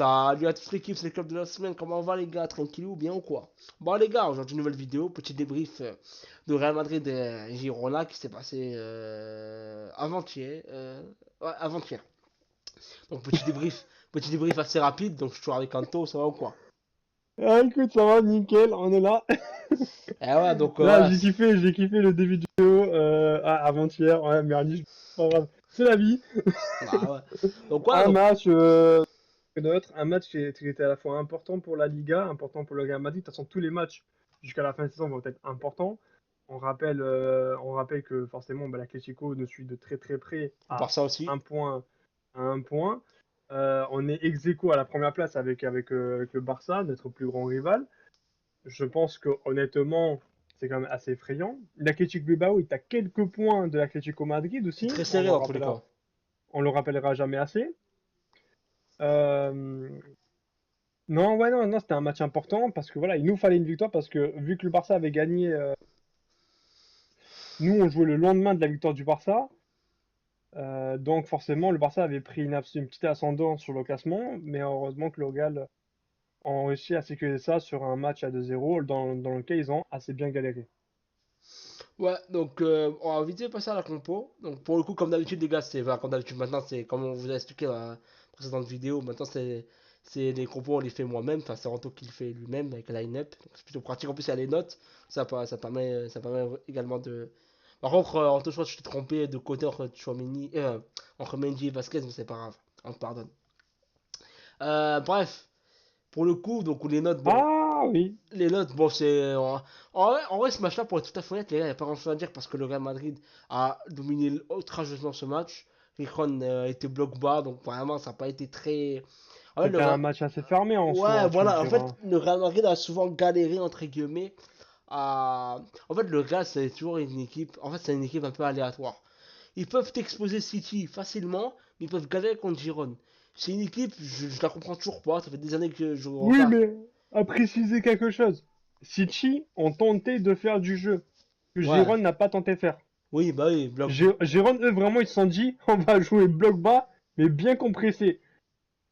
Salut à toute l'équipe, c'est le club de la semaine. Comment va les gars? Tranquillou ou bien ou quoi? Bon les gars, aujourd'hui nouvelle vidéo, petit débrief de Real Madrid et Girona qui s'est passé avant-hier. Ouais, avant-hier. Donc petit débrief assez rapide. Donc je suis toujours avec Anto, ça va ou quoi? Ah, écoute, ça va, nickel, on est là. Et ouais, donc Là, voilà. j'ai kiffé le début de vidéo avant-hier. Ouais, merdi, pas grave. C'est la vie. Ah ouais. Donc voilà, Un donc match que d'autres, un match qui était à la fois important pour la Liga, important pour le Real Madrid. De toute façon, tous les matchs jusqu'à la fin de saison vont être importants. On rappelle que forcément, bah, l'Atlético nous suit de très très près on à part ça aussi. un point, à un point. On est ex aequo à la première place avec le Barça, notre plus grand rival. Je pense que honnêtement, c'est quand même assez effrayant. L'Athletic Bilbao est à quelques points de l'Atlético Madrid C'est aussi. très serré dans tous les cas. On le rappellera jamais assez. Euh, non, ouais, non, non, c'était un match important parce que voilà, il nous fallait une victoire parce que vu que le Barça avait gagné, nous on jouait le lendemain de la victoire du Barça. Donc forcément, le Barça avait pris une petite ascendance sur le classement, mais heureusement que le Real ont réussi à sécuriser ça sur un match à 2-0 dans lequel ils ont assez bien galéré. Ouais, donc on va vite fait passer à la compo. Donc pour le coup, comme d'habitude, les gars, c'est voilà, comme d'habitude maintenant, c'est comme on vous a expliqué dans la précédente vidéo. Maintenant, c'est les compos, on les fait moi-même. Enfin, c'est Ranto qui le fait lui-même avec la line-up. Donc c'est plutôt pratique. En plus, il y a les notes. Ça permet également de. Par contre, Ranto, je crois que je t'ai trompé de côté entre Chouameni, entre Mendy et Vasquez, mais c'est pas grave. On te pardonne. Bref, pour le coup, donc les notes, bon, Ah oui, les notes, bon, c'est. En vrai, ce match-là, pour être tout à fait honnête, les gars, il n'y a pas grand-chose à dire parce que le Real Madrid a dominé outrageusement ce match. Rickron a été bloc bas, donc vraiment, ça n'a pas été très. En fait, le c'était un Real- match assez fermé en Ouais, soi, tu me voilà, en fait, diras. le Real Madrid a souvent galéré, entre guillemets, à. En fait, le Real, c'est toujours une équipe. En fait, c'est une équipe un peu aléatoire. Ils peuvent t'exposer City facilement, mais ils peuvent galérer contre Giron. C'est une équipe, je la comprends toujours pas. Ça fait des années que je Oui, regarde. mais à préciser quelque chose. City ont tenté de faire du jeu que Ouais, Giron n'a pas tenté de faire. oui, bah oui, bloc. Giron, eux, vraiment, ils se sont dit, on va jouer bloc bas, mais bien compressé.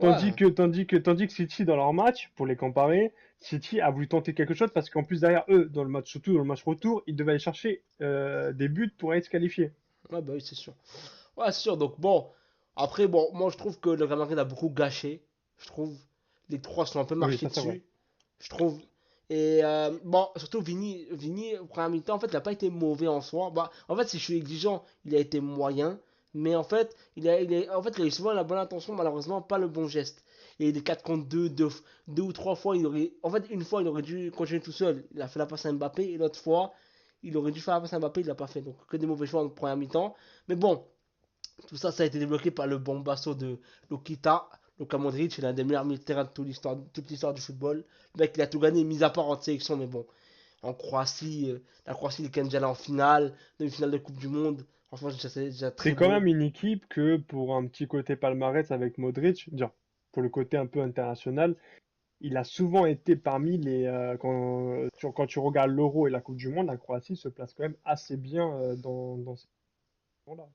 Ouais. Tandis que City, dans leur match, pour les comparer, City a voulu tenter quelque chose parce qu'en plus, derrière eux, dans le match, surtout dans le match retour, ils devaient aller chercher des buts pour aller se qualifier. Ouais, bah oui, c'est sûr. Ouais, c'est sûr. Donc, bon. Après, bon, moi, je trouve que le Real Madrid a beaucoup gâché. Je trouve. Les trois sont un peu Oui, marchés ça c'est vrai. dessus. Je trouve. Et bon, surtout Vini, au premier mi-temps, en fait, il n'a pas été mauvais en soi. Bah, en fait, si je suis exigeant, il a été moyen. Mais en fait, il a eu souvent la bonne intention, malheureusement, pas le bon geste. Et des 4 contre 2, deux ou trois fois, en fait, une fois, il aurait dû continuer tout seul. Il a fait la passe à Mbappé. Et l'autre fois, il aurait dû faire la passe à Mbappé, il l'a pas fait. Donc, que des mauvais choix en première mi-temps. Mais bon, tout ça, ça a été débloqué par le bombasso de Lukita. Luka Modric, il est l'un des meilleurs militaires de toute l'histoire du football. Le mec, il a tout gagné, mis à part en sélection, mais bon. En Croatie, la Croatie, il est quand même déjà allé en finale, demi-finale de Coupe du Monde. Franchement, c'est déjà très C'est quand beau. même une équipe que, pour un petit côté palmarès avec Modric, dire, pour le côté un peu international, il a souvent été parmi les. Quand tu regardes l'Euro et la Coupe du Monde, la Croatie se place quand même assez bien dans ces moments-là.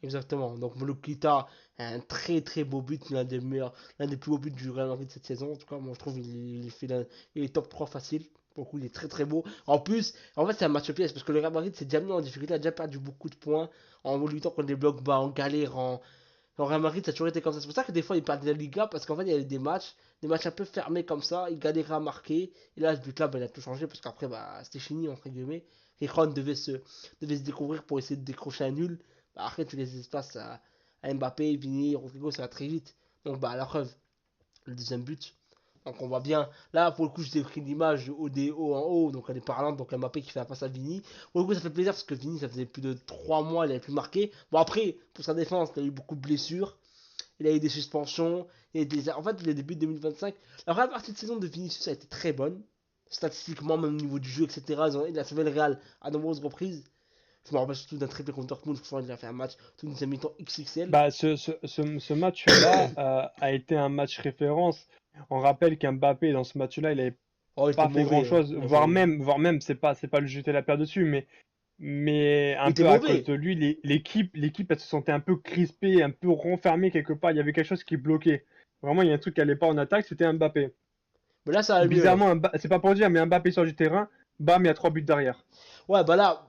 Exactement. Donc, Lukita a un très très beau but, l'un des plus beaux buts du Real Madrid cette saison. En tout cas, moi je trouve il est top 3 facile. Pour le coup, il est très très beau. En plus, en fait, c'est un match pièce parce que le Real Madrid s'est déjà mis en difficulté, a déjà perdu beaucoup de points en luttant contre des blocs bas, en galérant. Le Real Madrid, ça a toujours été comme ça. C'est pour ça que des fois, il perd la Liga parce qu'en fait, il y a des matchs un peu fermés comme ça. Il galérait à marquer. Et là, ce but-là, bah, il a tout changé parce qu'après, bah, c'était fini, entre guillemets. Rijon devait se découvrir pour essayer de décrocher un nul. Bah, après, tu laisses espace à Mbappé, Vini, Rodrigo, ça va très vite. Donc, bah, à la preuve, le deuxième but. Donc, on voit bien. Là, pour le coup, je t'ai pris l'image de ODO en haut. Donc, elle est parlante. Donc, Mbappé qui fait la passe à Vini. Pour le coup, ça fait plaisir parce que Vini, ça faisait plus de 3 mois, il avait plus marqué. Bon, après, pour sa défense, il a eu beaucoup de blessures. Il a eu des suspensions. En fait, le début de 2025, la première partie de saison de Vinicius a été très bonne. Statistiquement, même au niveau du jeu, etc. Il a sauvé le Real à nombreuses reprises. Je me rappelle surtout d'un triplé contre Dortmund. Franchement, il a fait un match tout une mi-temps XXL. Bah, ce match-là a été un match référence. On rappelle qu'Mbappé, dans ce match-là, il n'avait Oh, il était pas fait mauvais, hein. grand-chose, voire même, c'est pas le jeter la pierre dessus, mais Il un était peu à cause mauvais. de lui, l'équipe, elle se sentait un peu crispée, un peu renfermée quelque part. Il y avait quelque chose qui bloquait. Vraiment, il y a un truc qui allait pas en attaque, c'était Mbappé. Mais là, ça va mieux, là. Bizarrement, c'est pas pour dire, mais Mbappé sort du terrain, bam, il y a 3 buts derrière. Ouais, bah là,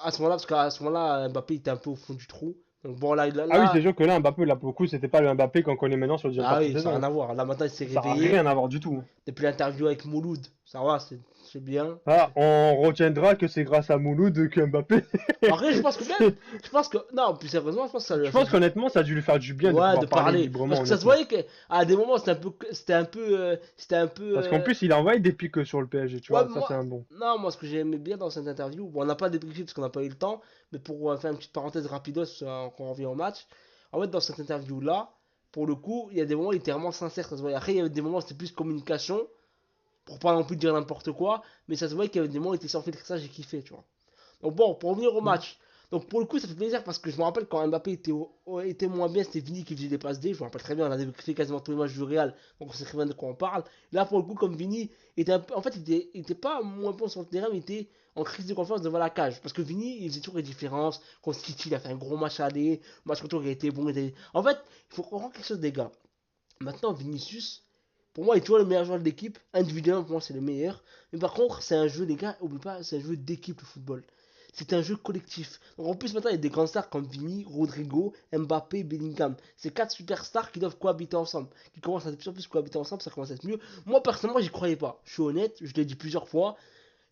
à ce moment-là, parce qu'à ce moment-là, Mbappé était un peu au fond du trou. Donc bon, Ah oui, c'est là, sûr que là, Mbappé, là, pour le coup, c'était pas le Mbappé qu'on connaît maintenant sur la deuxième ah partie de oui, ça n'a saison. rien à voir. Là, maintenant, il s'est Ça n'a réveillé. rien à voir du tout. Depuis l'interview avec Mouloud, ça va, c'est bien. Ah, on retiendra que c'est grâce à Mouloud que Mbappé. Après, je pense que même, je pense que, non, plus sérieusement, je pense que ça lui Je a fait pense du, qu'honnêtement, ça a dû lui faire du bien de ouais, de pouvoir parler parler. Parce librement, que ça se honnêtement. voyait qu'à des moments, c'était un peu, Parce qu'en plus, il a envoyé des pics sur le PSG, tu ouais, vois, ça c'est moi, un bon. non, moi, ce que j'ai aimé bien dans cette interview, bon, on n'a pas débriefé parce qu'on n'a pas eu le temps, mais pour faire une petite parenthèse rapidos, quand on revient au match, en fait, dans cette interview-là, pour le coup, il y a des moments où il était vraiment sincère, ça se voyait. Après, il y avait des moments où c'était plus communication, pour pas non plus dire n'importe quoi, mais ça se voyait qu'il y avait des moments où il était sans filtre, ça, j'ai kiffé, tu vois. Donc bon, pour revenir au Mm. match. Donc pour le coup, ça fait plaisir parce que je me rappelle quand Mbappé était moins bien, c'était Vini qui faisait des passes D. Je me rappelle très bien, on avait fait quasiment tous les matchs du Real, donc on sait très bien de quoi on parle. Là, pour le coup, comme Vini était en fait, il était pas moins bon sur le terrain, mais il était en crise de confiance devant la cage. Parce que Vini, il faisait toujours les différences. Contre City, il a fait un gros match à aller. Le match retour, il a été bon. En fait, il faut comprendre quelque chose, des gars. Maintenant, Vinicius, pour moi, il est toujours le meilleur joueur de l'équipe. Individuellement, pour moi, c'est le meilleur. Mais par contre, c'est un jeu, les gars, oublie pas, c'est un jeu d'équipe, le football. C'est un jeu collectif. Donc en plus, maintenant, il y a des grands stars comme Vini, Rodrigo, Mbappé, Bellingham. C'est quatre superstars qui doivent cohabiter ensemble. Qui commencent à de plus en plus cohabiter ensemble, ça commence à être mieux. Moi, personnellement, j'y croyais pas. Je suis honnête, je l'ai dit plusieurs fois.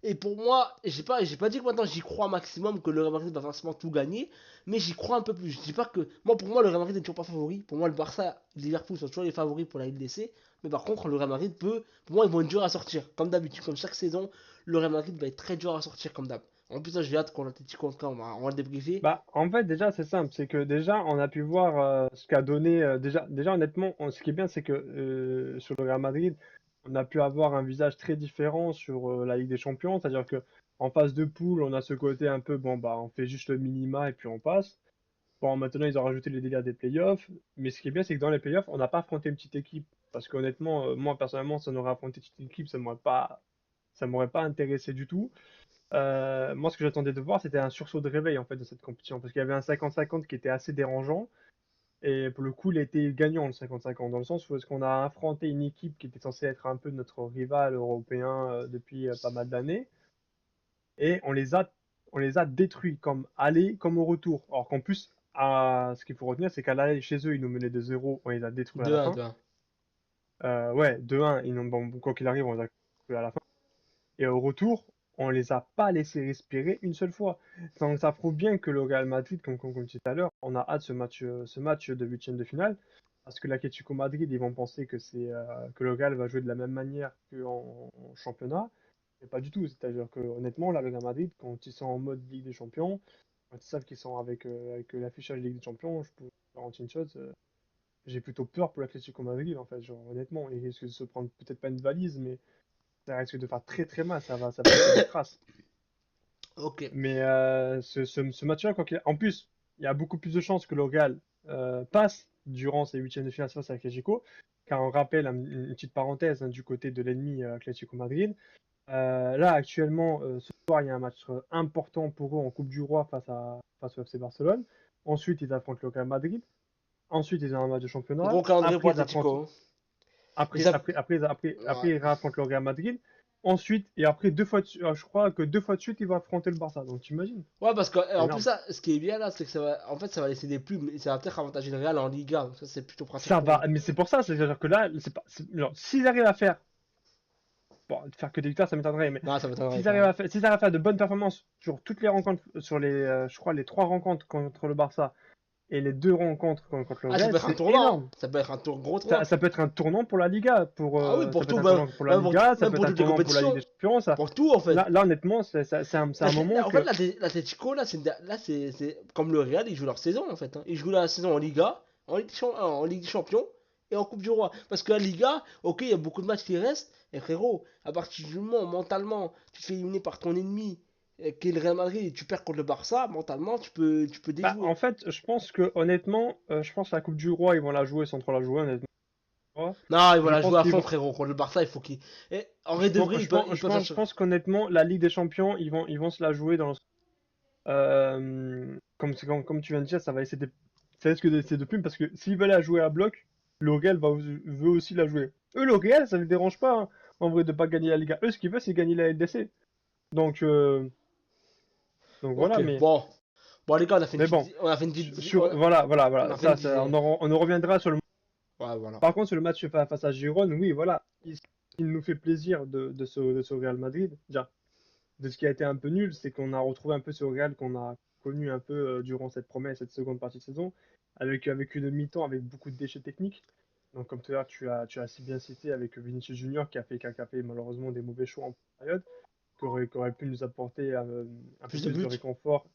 Et pour moi, j'ai pas dit que maintenant j'y crois un maximum que le Real Madrid va forcément tout gagner, mais j'y crois un peu plus. Je dis pas que. Moi, pour moi, le Real Madrid n'est toujours pas favori. Pour moi, le Barça et Liverpool sont toujours les favoris pour la LDC. Mais par contre, le Real Madrid peut. Pour moi, ils vont être durs à sortir. Comme d'habitude, comme chaque saison, le Real Madrid va être très dur à sortir comme d'hab. En plus, là, j'ai hâte qu'on l'Atletico contre, on va le débriefer. Bah, en fait, déjà, c'est simple, c'est que déjà, on a pu voir ce qu'a donné. Déjà, honnêtement, ce qui est bien, c'est que sur le Real Madrid, on a pu avoir un visage très différent sur la Ligue des Champions, c'est-à-dire que en phase de poule, on a ce côté un peu, bon, bah, on fait juste le minima et puis on passe. Bon, maintenant, ils ont rajouté les délires des playoffs. Mais ce qui est bien, c'est que dans les playoffs, on n'a pas affronté une petite équipe. Parce qu'honnêtement, moi, personnellement, si on aurait affronté une petite équipe, ça m'aurait pas intéressé du tout. Moi, ce que j'attendais de voir, c'était un sursaut de réveil, en fait, de cette compétition. Parce qu'il y avait un 50-50 qui était assez dérangeant. Et pour le coup, il a été gagnant, le 50-50. Dans le sens où est-ce qu'on a affronté une équipe qui était censée être un peu notre rival européen depuis pas mal d'années. Et on les a détruits, comme aller, comme au retour. Alors qu'en plus, ce qu'il faut retenir, c'est qu'à l'aller chez eux, ils nous menaient de 0, on les a détruits à la 2-1, fin. 2-1. Ouais, 2-1, bon, quoi qu'il arrive, on les a détruits à la fin. Et au retour, on les a pas laissés respirer une seule fois. Donc ça prouve bien que le Real Madrid, comme je disais tout à l'heure, on a hâte ce match de huitième de finale. Parce que l'Atlético Madrid, ils vont penser que le Real va jouer de la même manière qu'en championnat. Mais pas du tout. C'est-à-dire que honnêtement, là, le Real Madrid, quand ils sont en mode Ligue des Champions, quand ils savent qu'ils sont avec l'affichage Ligue des Champions, je peux vous garantir une chose, j'ai plutôt peur pour l'Atlético Madrid, en fait. Genre, honnêtement, ils risquent de se prendre peut-être pas une valise, mais ça risque de faire très très mal. Ça va laisser des traces. Ok. Mais ce match-là, en plus, il y a beaucoup plus de chances que le Real passe durant ces huitièmes de finale face à l'Atlético. Car on rappelle une petite parenthèse du côté de l'ennemi Atlético Madrid. Là, actuellement, ce soir, il y a un match important pour eux en Coupe du Roi face au FC Barcelone. Ensuite, ils affrontent le Real Madrid. Ensuite, ils ont un match de championnat. Gros calendrier pour Après, ils affrontent, Atletico, hein. Mais après, ça. après, après, après, Ouais. après, ils affrontent le Real Madrid. Ensuite, et après, je crois que 2 fois de suite, ils vont affronter le Barça. Donc, t'imagines? Ouais, parce que C'est en plus, énorme. ça, ce qui est bien là, c'est que ça va laisser des plumes et ça va peut-être avantager le Real en Liga. Donc ça, c'est plutôt pratique Ça pour eux. va, mais c'est pour ça, c'est-à-dire que là, c'est pas, genre, s'ils arrivent à faire, bon, faire que des victoires, ça m'étonnerait, mais Non, ça m'étonnerait s'ils quand arrivent même. à faire, s'ils arrivent à faire de bonnes performances sur toutes les rencontres, sur je crois, les 3 rencontres contre le Barça et les 2 rencontres contre le Ah, ça Real, peut être un c'est tournant, hein. énorme. Ça peut être un gros Ça, tournant. ça peut être un tournant pour la Liga, Ah oui, ça pour peut être tout, un même, tournant pour la Liga, ça même peut pour être un toutes les tournant pour la Ligue compétitions. des Champions. Pour tout, en fait. Là, honnêtement, c'est un moment En fait, que, l'Atletico, là, c'est comme le Real, ils jouent leur saison, en fait, hein. Ils jouent la saison en Liga, en Ligue des Champions et en Coupe du Roi. Parce que la Liga, ok, il y a beaucoup de matchs qui restent. Et frérot, à partir du moment, mentalement, tu te fais éliminer par ton ennemi, qui est le Real Madrid, et tu perds contre le Barça, mentalement, tu peux bah, déjouer. en fait, je pense que honnêtement, je pense que la Coupe du Roi, ils vont la jouer sans trop la jouer, honnêtement. Non, il va Je la pense jouer à qu'ils fond, vont, frérot. Contre le Barça, il faut qu'il. Et en vrai de pense, vrai, je pense, ils je peuvent pense, je chercher. pense qu'honnêtement, la Ligue des Champions, ils vont se la jouer comme tu viens de dire, ça va laisser des, ça risque de laisser de plumes parce que s'ils veulent la jouer à bloc, le Real veut aussi la jouer. Eux, le Real, ça ne les dérange pas, hein, en vrai, de pas gagner la Liga. Eux, ce qu'ils veulent, c'est gagner la LDC. Donc, euh, donc Ok, voilà, mais, bon. Bon, les gars, on a fait une mais bon, petite. On a fait une petite. voilà, On a fait une on dizaine. on en reviendra sur le. Ouais, voilà. Par contre, sur le match face à Girone, oui, voilà, il nous fait plaisir de ce Real Madrid. Déjà, de ce qui a été un peu nul, c'est qu'on a retrouvé un peu ce Real qu'on a connu un peu durant cette première et cette seconde partie de saison, avec une mi-temps avec beaucoup de déchets techniques. Donc, comme tout à l'heure, tu as si bien cité avec Vinicius Junior qui a fait malheureusement des mauvais choix en période, qui aurait pu nous apporter un peu Plus de plus de buts. réconfort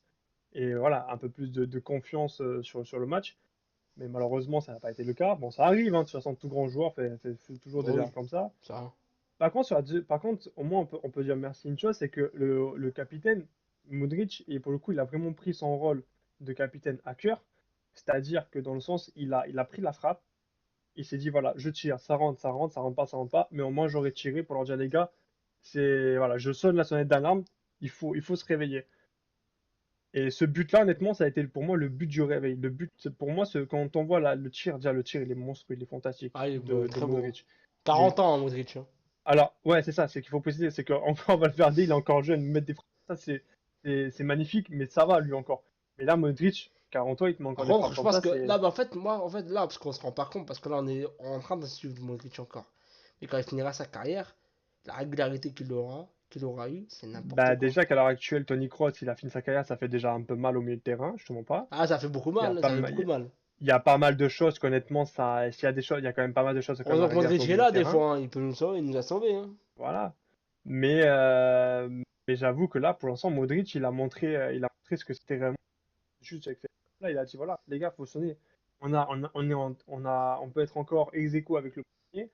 et voilà, un peu plus de confiance sur le match. Mais malheureusement, ça n'a pas été le cas. Bon, ça arrive, hein, de toute façon, tout grand joueur fait toujours Bah des oui, erreurs comme ça. ça. Par contre, au moins, on peut dire merci une chose, c'est que le capitaine, Modric, et pour le coup, il a vraiment pris son rôle de capitaine à cœur. C'est-à-dire que dans le sens, il a pris la frappe, il s'est dit, voilà, je tire, ça rentre pas, ça rentre pas, mais au moins j'aurais tiré pour leur dire, les gars, voilà, je sonne la sonnette d'alarme, il faut se réveiller. Et ce but-là, honnêtement, ça a été pour moi le but du réveil. Pour moi, quand on voit le tir, déjà le tir, il est monstrueux, il est fantastique Ah, il est de très beau. Modric. Il est 40 ans, Modric, hein. Alors, ouais, c'est ça, c'est qu'il faut préciser, c'est qu'encore Valverde, il est encore jeune, mettre des frappes, ça c'est magnifique, mais ça va lui encore. Mais là, Modric, 40 ans, il te met Par encore des contre, frappes je comme pense ça, que c'est. là, bah, en fait, moi, en fait, là, parce qu'on se rend pas compte, parce que là, on est en train de suivre Modric encore. Mais quand il finira sa carrière, la régularité qu'il aura eu, c'est n'importe Bah, quoi. déjà qu'à l'heure actuelle, Tony Kroos, il a fini sa carrière, ça fait déjà un peu mal au milieu de terrain, je te mens pas. Ah, ça fait beaucoup Il y a mal, pas, ça fait ma- beaucoup de mal. il y a pas mal de choses qu'honnêtement, s'il y a des choses, il y a quand même pas mal de choses quand même Heureusement à que redire sur Modric le est milieu de là, des terrain. fois, hein. Il peut nous sauver, il nous a sauvés, hein. Voilà. Mais j'avoue que là, pour l'instant, Modric, il a montré ce que c'était vraiment juste avec cette là, il a dit voilà, les gars, faut sonner. On peut être encore ex aequo avec le premier.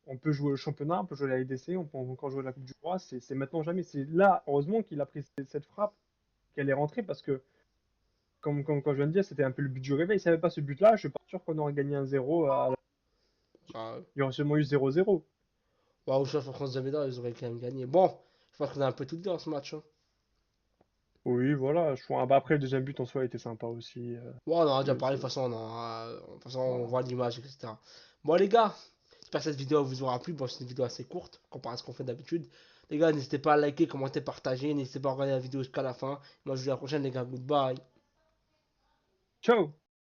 On peut jouer le championnat, on peut jouer la LDC, on peut encore jouer la Coupe du Roi. C'est maintenant ou jamais. C'est là, heureusement qu'il a pris cette frappe, qu'elle est rentrée parce que, comme je viens de dire, c'était un peu le but du réveil. S'il n'y avait pas ce but-là, je suis pas sûr qu'on aurait gagné un 0. Bah, Il y aurait seulement eu 0-0. bah, au chef France Zameda, ils auraient quand même gagné. Bon, je pense qu'on a un peu tout dit dans ce match, hein. Oui, voilà. Bah, après, le deuxième but en soi était sympa aussi. Bon, on en a déjà C'est- parlé, de c'est- toute façon, de toute façon, on voilà. voit l'image, etc. Bon, les gars, j'espère que cette vidéo vous aura plu. Bon, c'est une vidéo assez courte, comparé à ce qu'on fait d'habitude. Les gars, n'hésitez pas à liker, commenter, partager. N'hésitez pas à regarder la vidéo jusqu'à la fin. Moi, je vous dis à la prochaine, les gars. Goodbye. Ciao!